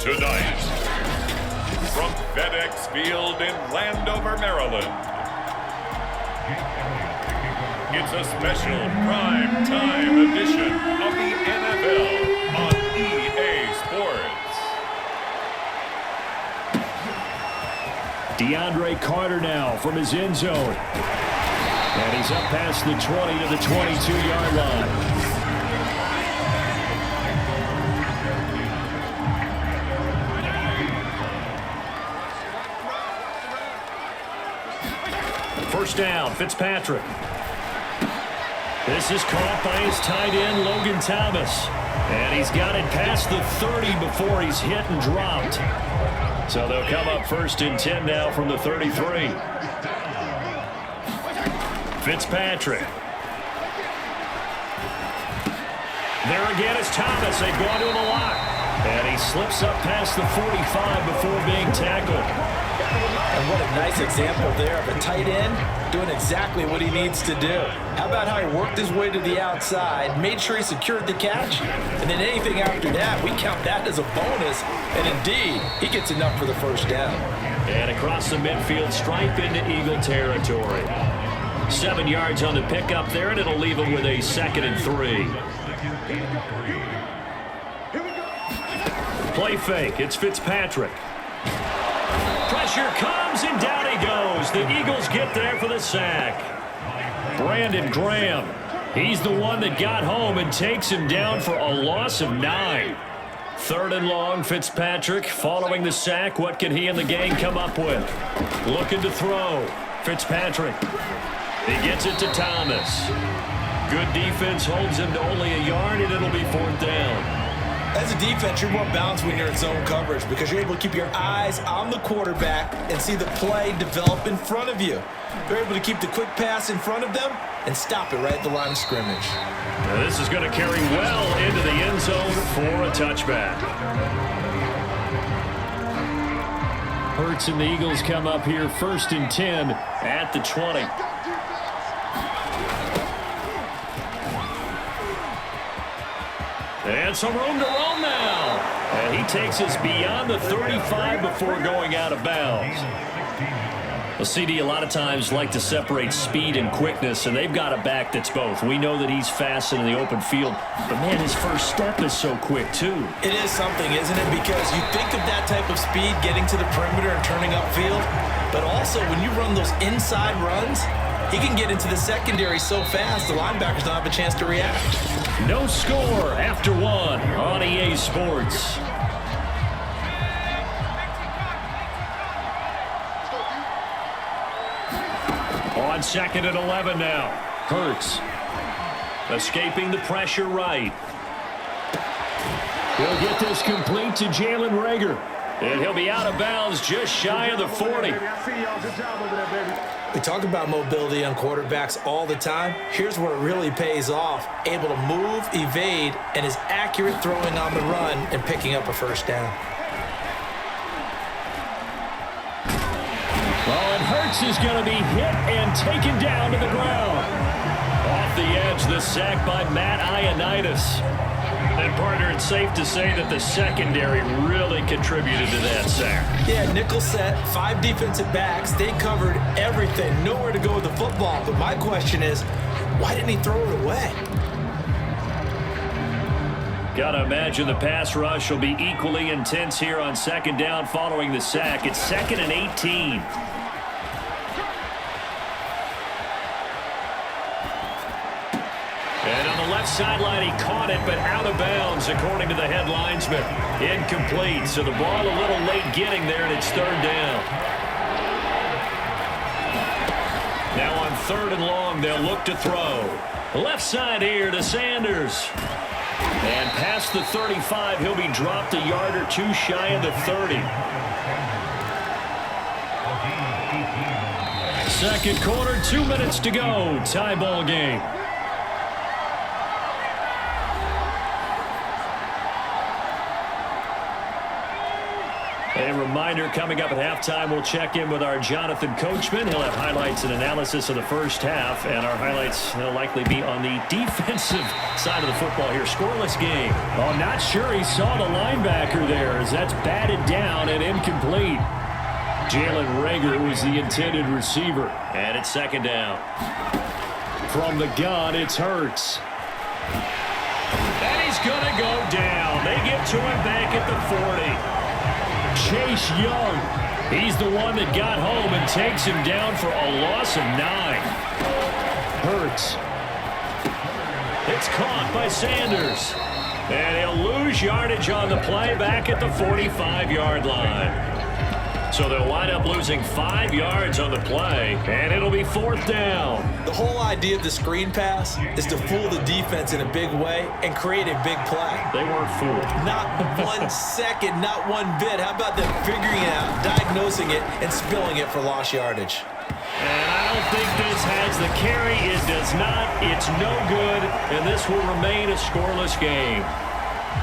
Tonight, from FedEx Field in Landover, Maryland, it's a special prime time edition of the NFL on EA Sports. DeAndre Carter now from his end zone. And he's up past the 20 to the 22-yard line. First down, Fitzpatrick. This is caught by his tight end, Logan Thomas. And he's got it past the 30 before he's hit and dropped. So they'll come up first and 10 now from the 33. Fitzpatrick. There again is Thomas. They've gone to him a lot. And he slips up past the 45 before being tackled. And what a nice example there of a tight end doing exactly what he needs to do. How about how he worked his way to the outside, made sure he secured the catch, and then anything after that, we count that as a bonus. And indeed, he gets enough for the first down. And across the midfield stripe into Eagle territory. 7 yards on the pickup there, and it'll leave him with a 2nd and 3. Play fake. It's Fitzpatrick. Pressure comes, and down he goes. The Eagles get there for the sack. Brandon Graham. He's the one that got home and takes him down for a loss of 9. 3rd and long, Fitzpatrick following the sack. What can he and the gang come up with? Looking to throw. Fitzpatrick. He gets it to Thomas. Good defense holds him to only a yard, and it'll be 4th down. As a defense, you're more balanced when you're in zone coverage because you're able to keep your eyes on the quarterback and see the play develop in front of you. You're able to keep the quick pass in front of them and stop it right at the line of scrimmage. Now this is going to carry well into the end zone for a touchback. Hurts and the Eagles come up here 1st and 10 at the 20. And some room to roam now. And he takes us beyond the 35 before going out of bounds. Well, CD, a lot of times like to separate speed and quickness, and they've got a back that's both. We know that he's fast in the open field, but, man, his first step is so quick, too. It is something, isn't it? Because you think of that type of speed getting to the perimeter and turning upfield, but also when you run those inside runs, he can get into the secondary so fast the linebackers don't have a chance to react. No score after 1 on EA Sports. On 2nd and 11 now. Hurts. Escaping the pressure right. He'll get this complete to Jalen Reagor. And he'll be out of bounds just shy of the 40. We talk about mobility on quarterbacks all the time. Here's where it really pays off. Able to move, evade, and is accurate throwing on the run and picking up a first down. Oh, and Hurts is going to be hit and taken down to the ground. Off the edge, the sack by Matt Ioannidis. And, partner, it's safe to say that the secondary really contributed to that sack. Yeah, nickel set, 5 defensive backs. They covered everything. Nowhere to go with the football. But my question is, why didn't he throw it away? Gotta imagine the pass rush will be equally intense here on 2nd down following the sack. It's 2nd and 18. And on the left sideline, he caught it, but out of bounds, according to the head linesman. Incomplete, so the ball a little late getting there, and it's 3rd down. Now on 3rd and long, they'll look to throw. Left side here to Sanders. And past the 35, he'll be dropped a yard or 2 shy of the 30. Second quarter, 2 minutes to go. Tie ball game. A reminder, coming up at halftime, we'll check in with our Jonathan Coachman. He'll have highlights and analysis of the first half, and our highlights will likely be on the defensive side of the football here. Scoreless game. Oh, not sure he saw the linebacker there, as that's batted down and incomplete. Jalen Reagor was the intended receiver, and it's second down. From the gun, it's Hurts. And he's going to go down. They get to him back at the 40. Chase Young, he's the one that got home and takes him down for a loss of 9. Hurts. It's caught by Sanders. And he'll lose yardage on the play back at the 45-yard line. So they'll wind up losing 5 yards on the play, and it'll be fourth down. The whole idea of the screen pass is to fool the defense in a big way and create a big play. They weren't fooled. Not 1 second, not one bit. How about them figuring it out, diagnosing it, and spilling it for lost yardage? And I don't think this has the carry. It does not. It's no good, and this will remain a scoreless game.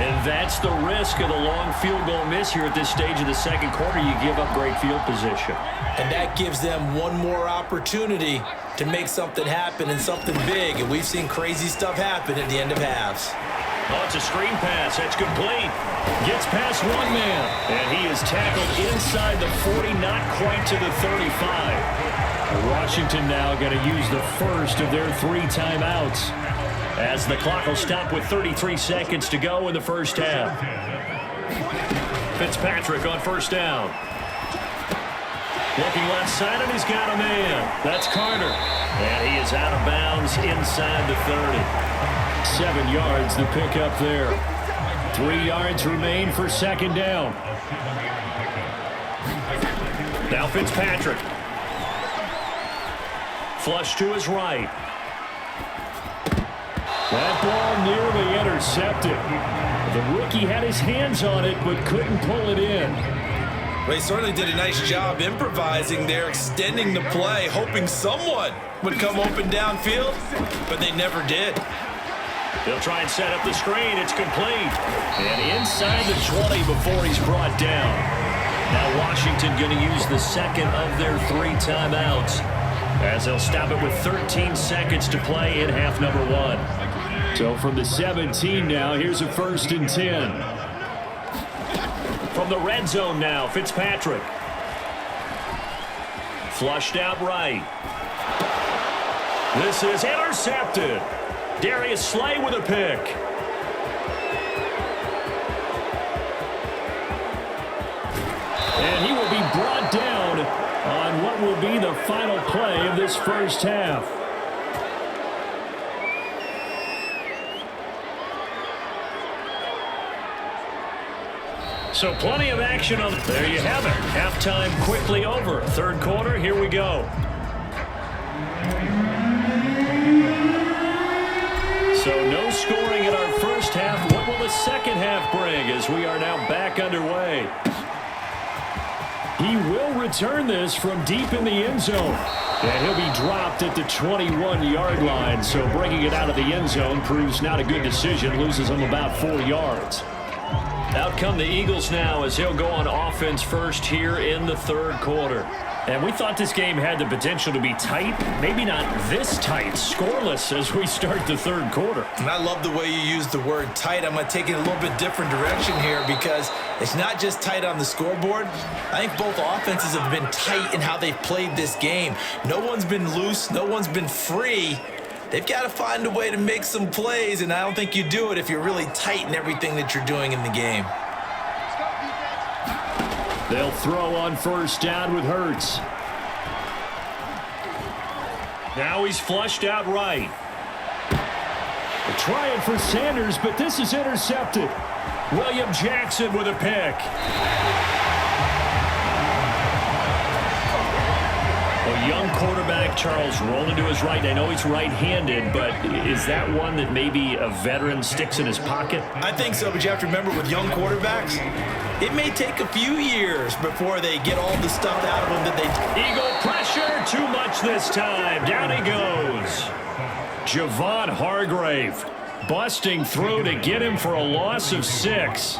And that's the risk of the long field goal miss here at this stage of the second quarter. You give up great field position. And that gives them one more opportunity to make something happen and something big. And we've seen crazy stuff happen at the end of halves. Oh, it's a screen pass. It's complete. Gets past one man. And he is tackled inside the 40, not quite to the 35. Washington now going to use the first of their 3 timeouts, as the clock will stop with 33 seconds to go in the first half. Fitzpatrick on first down. Looking left side, and he's got a man. That's Carter. And he is out of bounds inside the 30. 7 yards the pick up there. 3 yards remain for second down. Now Fitzpatrick. Flush to his right. That ball nearly intercepted. The rookie had his hands on it, but couldn't pull it in. Well, he certainly did a nice job improvising there, extending the play, hoping someone would come open downfield, but they never did. They'll try and set up the screen. It's complete. And inside the 20 before he's brought down. Now Washington going to use the second of their 3 timeouts, as they'll stop it with 13 seconds to play in half number 1. So from the 17 now, here's a 1st and 10. From the red zone now, Fitzpatrick. Flushed out right. This is intercepted. Darius Slay with a pick. And he will be brought down on what will be the final play of this first half. So plenty of action on. There you have it. Halftime quickly over. Third quarter, here we go. So no scoring in our first half. What will the second half bring as we are now back underway? He will return this from deep in the end zone. And he'll be dropped at the 21-yard line. So bringing it out of the end zone proves not a good decision. Loses him about 4 yards. Out come the Eagles now as he'll go on offense first here in the third quarter. And we thought this game had the potential to be tight. Maybe not this tight, scoreless as we start the third quarter. And I love the way you use the word tight. I'm going to take it a little bit different direction here, because it's not just tight on the scoreboard. I think both offenses have been tight in how they've played this game. No one's been loose. No one's been free. They've got to find a way to make some plays, and I don't think you do it if you're really tight in everything that you're doing in the game. They'll throw on first down with Hurts. Now he's flushed out right. They're trying for Sanders, but this is intercepted. William Jackson with a pick. A young quarterback, Charles, rolling to his right. I know he's right-handed, but is that one that maybe a veteran sticks in his pocket? I think so, but you have to remember, with young quarterbacks, it may take a few years before they get all the stuff out of them that they... Eagle pressure, too much this time. Down he goes. Javon Hargrave busting through to get him for a loss of 6.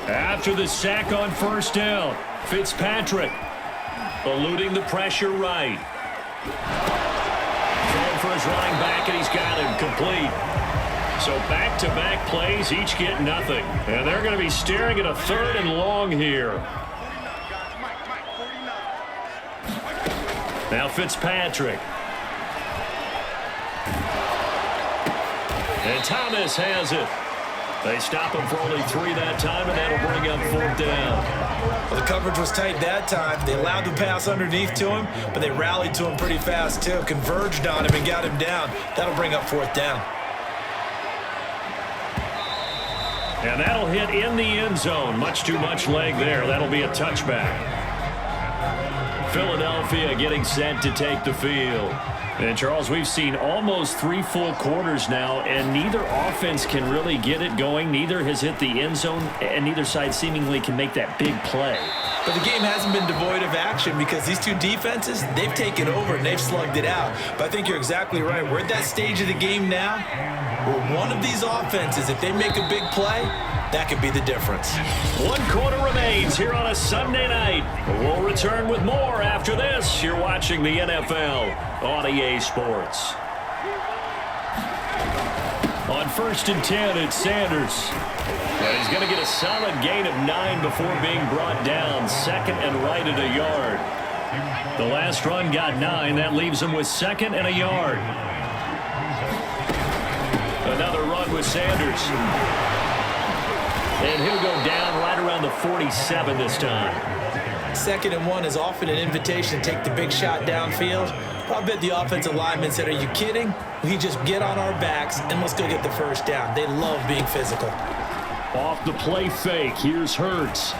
After the sack on first down, Fitzpatrick eluding the pressure right. Throwing for his running back, and he's got him complete. So back-to-back plays, each get nothing. And they're going to be staring at a 3rd and long here. Now Fitzpatrick. And Thomas has it. They stop him for only 3 that time, and that'll bring up 4th down. Well, the coverage was tight that time. They allowed the pass underneath to him, but they rallied to him pretty fast, too. Converged on him and got him down. That'll bring up 4th down. And that'll hit in the end zone. Much too much leg there. That'll be a touchback. Philadelphia getting set to take the field. And, Charles, we've seen almost 3 full quarters now, and neither offense can really get it going. Neither has hit the end zone, and neither side seemingly can make that big play. But the game hasn't been devoid of action because these two defenses, they've taken over and they've slugged it out. But I think you're exactly right. We're at that stage of the game now where one of these offenses, if they make a big play, that could be the difference. 1 quarter remains here on a Sunday night. We'll return with more after this. You're watching the NFL on EA Sports. On 1st and 10, it's Sanders. And he's going to get a solid gain of 9 before being brought down. 2nd and right at a yard. The last run got 9. That leaves him with 2nd and a yard. Another run with Sanders. And he'll go down right around the 47 this time. 2nd and 1 is often an invitation to take the big shot downfield. I bet the offensive linemen said, are you kidding? We just get on our backs and let's go get the 1st down. They love being physical. Off the play fake, here's Hurts.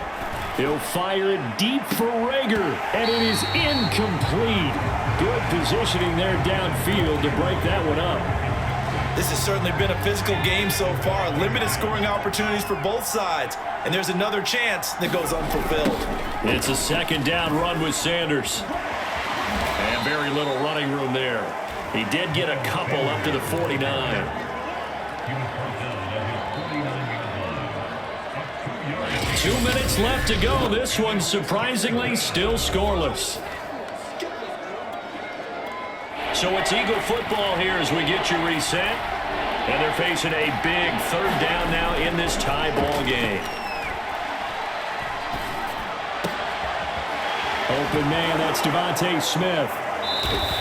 He'll fire it deep for Rager, and it is incomplete. Good positioning there downfield to break that one up. This has certainly been a physical game so far. Limited scoring opportunities for both sides. And there's another chance that goes unfulfilled. It's a 2nd down run with Sanders. And very little running room there. He did get a couple up to the 49. 2 minutes left to go. This one surprisingly still scoreless. So it's Eagle football here as we get you reset. And they're facing a big 3rd down now in this tie ball game. Open man, that's Devontae Smith.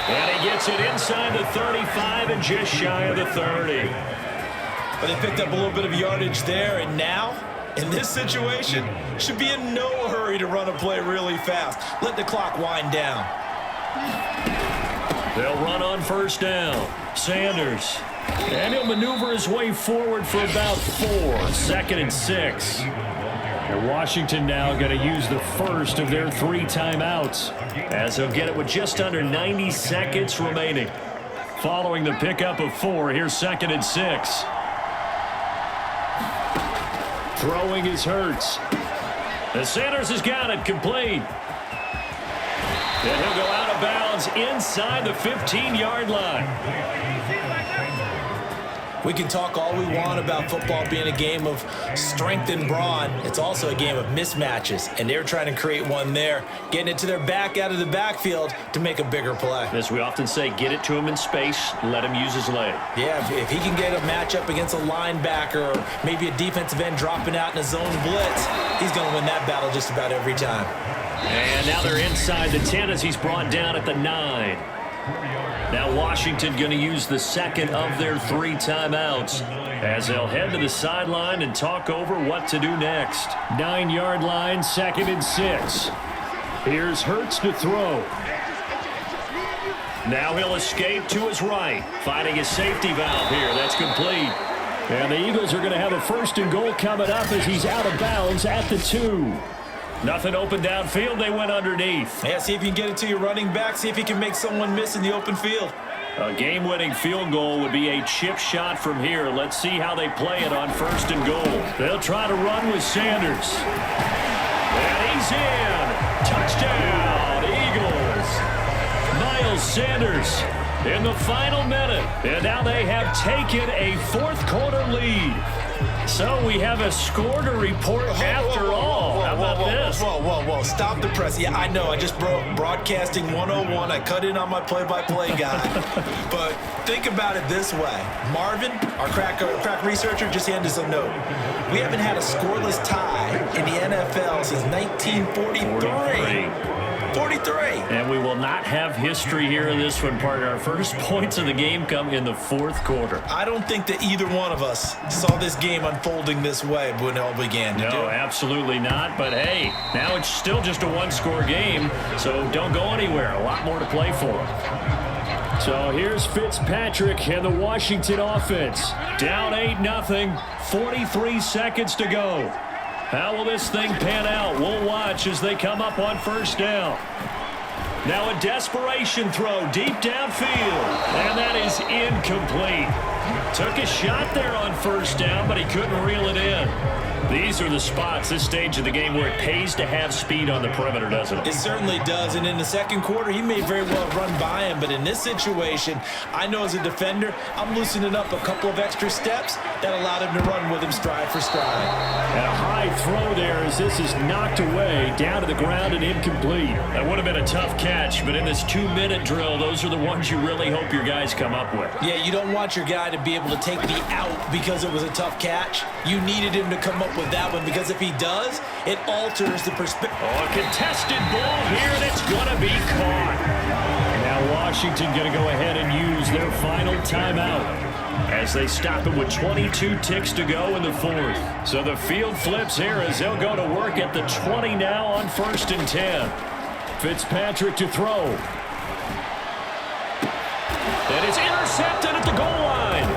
And he gets it inside the 35 and just shy of the 30. But they picked up a little bit of yardage there, and now, in this situation, should be in no hurry to run a play really fast. Let the clock wind down. They'll run on 1st down. Sanders. And he'll maneuver his way forward for about 4. 2nd and 6. And Washington now going to use the first of their 3 timeouts, as they'll get it with just under 90 seconds remaining. Following the pickup of 4, here's 2nd and 6. Throwing is Hurts. And Sanders has got it complete. And he'll go out of bounds inside the 15-yard line. We can talk all we want about football being a game of strength and brawn. It's also a game of mismatches, and they're trying to create one there, getting it to their back out of the backfield to make a bigger play. As we often say, get it to him in space, let him use his leg. Yeah, if he can get a matchup against a linebacker or maybe a defensive end dropping out in a zone blitz, he's going to win that battle just about every time. And now they're inside the 10 as he's brought down at the 9. Now Washington going to use the 2nd of their 3 timeouts as they'll head to the sideline and talk over what to do next. 9-yard line, 2nd and 6. Here's Hurts to throw. Now he'll escape to his right, finding his safety valve here. That's complete. And the Eagles are going to have a 1st and goal coming up as he's out of bounds at the 2. Nothing open downfield. They went underneath. Yeah, see if you can get it to your running back. See if you can make someone miss in the open field. A game-winning field goal would be a chip shot from here. Let's see how they play it on 1st and goal. They'll try to run with Sanders. And he's in. Touchdown, Eagles. Miles Sanders in the final minute. And now they have taken a 4th quarter lead. So we have a score to report after all. How about this? Whoa. Stop the press. Yeah, I know. I just broadcasting 101. I cut in on my play-by-play guy. But think about it this way. Marvin, our crack researcher, just handed us a note. We haven't had a scoreless tie in the NFL since 1943. 43. And we will not have history here in this one, partner. Our first points of the game come in the fourth quarter. I don't think that either one of us saw this game unfolding this way when it all began. No, absolutely not. But, hey, now it's still just a one-score game, so don't go anywhere. A lot more to play for. So here's Fitzpatrick and the Washington offense. Down 8-0, 43 seconds to go. How will this thing pan out? We'll watch as they come up on first down. Now a desperation throw deep downfield, and that is incomplete. Took a shot there on first down, but he couldn't reel it in. These are the spots, this stage of the game, where it pays to have speed on the perimeter, doesn't it? It certainly does, and in the second quarter, he may very well run by him, but in this situation, I know as a defender, I'm loosening up a couple of extra steps that allowed him to run with him stride for stride. And a high throw there as this is knocked away, down to the ground and incomplete. That would have been a tough catch, but in this 2-minute drill, those are the ones you really hope your guys come up with. Yeah, you don't want your guy to be able to take the out because it was a tough catch. You needed him to come up with that one, because if he does, it alters the perspective. Oh, a contested ball here, and it's going to be caught. Now Washington going to go ahead and use their final timeout as they stop it with 22 ticks to go in the fourth. So the field flips here as they'll go to work at the 20 now on 1st and 10. Fitzpatrick to throw. And it's intercepted at the goal line.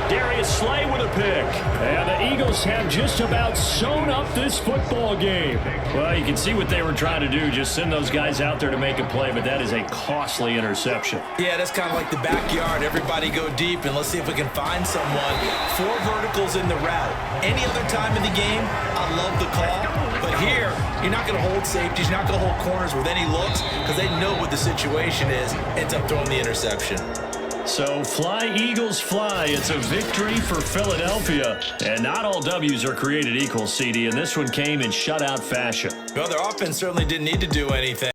Darius Slay with a pick. And the Eagles have just about sewn up this football game. Well, you can see what they were trying to do, just send those guys out there to make a play, but that is a costly interception. Yeah, that's kind of like the backyard. Everybody go deep, and let's see if we can find someone. 4 verticals in the route. Any other time in the game, I love the call. But here, you're not going to hold safeties. You're not going to hold corners with any looks because they know what the situation is. Ends up throwing the interception. So fly, Eagles, fly. It's a victory for Philadelphia. And not all W's are created equal, CD, and this one came in shutout fashion. Well, their offense certainly didn't need to do anything.